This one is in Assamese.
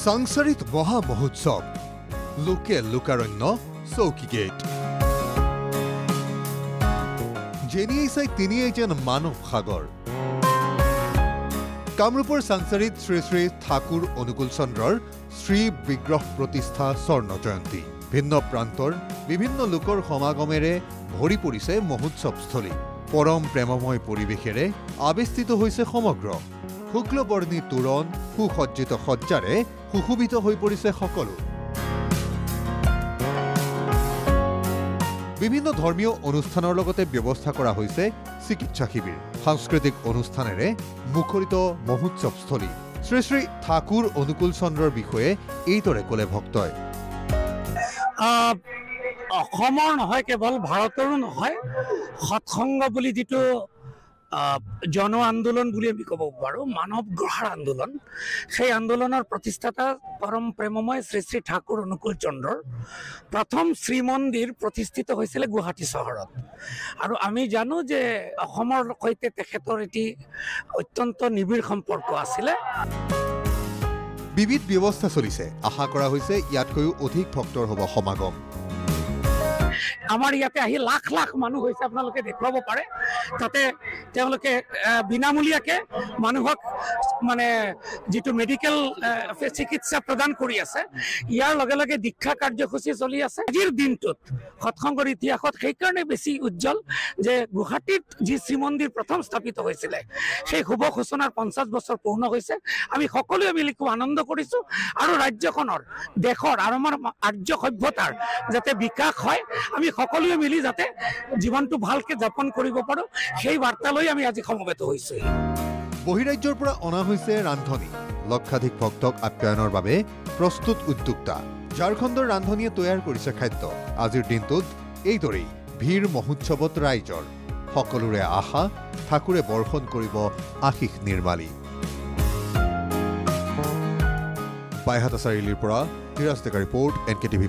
সাংসাৰিত মহা মহোৎসৱ লোকে লোকাৰণ্য চৌকি গেট জেনিয়ে চাই তিনিয়ে যেন মানৱ সাগৰ কামৰূপৰ সাংসাৰিত শ্ৰী শ্ৰী ঠাকুৰ অনুকূল চন্দ্ৰৰ শ্ৰী বিগ্ৰহ প্ৰতিষ্ঠা স্বৰ্ণ জয়ন্তী ভিন্ন প্ৰান্তৰ বিভিন্ন লোকৰ সমাগমেৰে ভৰি পৰিছে মহোৎসৱস্থলী পৰম প্ৰেমময় পৰিৱেশেৰে আবেষ্টিত হৈছে সমগ্ৰ শুক্লবৰ্ণী তোৰণ সুসজ্জিত সজ্জাৰে সুশোভিত হৈ পৰিছে সকলো বিভিন্ন ধৰ্মীয় অনুষ্ঠানৰ লগতে ব্যৱস্থা কৰা হৈছে চিকিৎসা শিবিৰ সাংস্কৃতিক অনুষ্ঠানেৰে মুখৰিত মহোৎসৱস্থলী শ্ৰী শ্ৰী ঠাকুৰ অনুকূল চন্দ্ৰৰ বিষয়ে এইদৰে ক'লে ভক্তই অসমৰ নহয় কেৱল ভাৰতৰো নহয় সৎসংগ বুলি যিটো জন আন্দোলন বুলি আমি ক'ব পাৰোঁ মানৱ গ্ৰহৰ আন্দোলন সেই আন্দোলনৰ প্ৰতিষ্ঠাতা পৰম প্ৰেমময় শ্ৰী শ্ৰী ঠাকুৰ অনুকূল চন্দ্ৰৰ প্ৰথম শ্ৰীমন্দিৰ প্ৰতিষ্ঠিত হৈছিলে গুৱাহাটী চহৰত আৰু আমি জানো যে অসমৰ সৈতে তেখেতৰ এটি অত্যন্ত নিবিড় সম্পৰ্ক আছিলে বিবিধ ব্যৱস্থা চলিছে আশা কৰা হৈছে ইয়াতকৈও অধিক ভক্তৰ হ'ব সমাগম আমাৰ ইয়াতে আহি লাখ লাখ মানুহ হৈছে আপোনালোকে দেখুৱাব পাৰে তাতে তেওঁলোকে বিনামূলীয়াকৈ মানুহক মানে যিটো মেডিকেল চিকিৎসা প্ৰদান কৰি আছে ইয়াৰ লগে লগে দীক্ষা কাৰ্যসূচী চলি আছে আজিৰ দিনটোত সৎসংগৰ ইতিহাসত সেইকাৰণে বেছি উজ্জ্বল যে গুৱাহাটীত যি শ্ৰীমন্দিৰ প্ৰথম স্থাপিত হৈছিলে সেই শুভ সূচনাৰ 50 বছৰ পূৰ্ণ হৈছে আমি সকলোৱে মিলি খুব আনন্দ কৰিছোঁ আৰু ৰাজ্যখনৰ দেশৰ আৰু আমাৰ আৰ্য সভ্যতাৰ যাতে বিকাশ হয় আমি সকলোৱে মিলি যাতে জীৱনটো ভালকে যাপন কৰিব পাৰো সেই বাৰ্তালৈ আমি আজি সমবেত হৈছোঁ বহিৰাজ্যৰ পৰা অনা হৈছে ৰান্ধনি লক্ষাধিক ভক্তক আপ্যায়নৰ বাবে প্ৰস্তুত উদ্যোক্তা ঝাৰখণ্ডৰ ৰান্ধনিয়ে তৈয়াৰ কৰিছে খাদ্য আজিৰ দিনটোত এইদৰেই ভিৰ মহোৎসৱত ৰাইজৰ সকলোৰে আশা ঠাকুৰে বৰ্ষণ কৰিব আশীষ নিৰ্মালী বাইহাটা চাৰিআলিৰ পৰা ধীৰাজ ডেকা ৰিপৰ্ট NKTV+।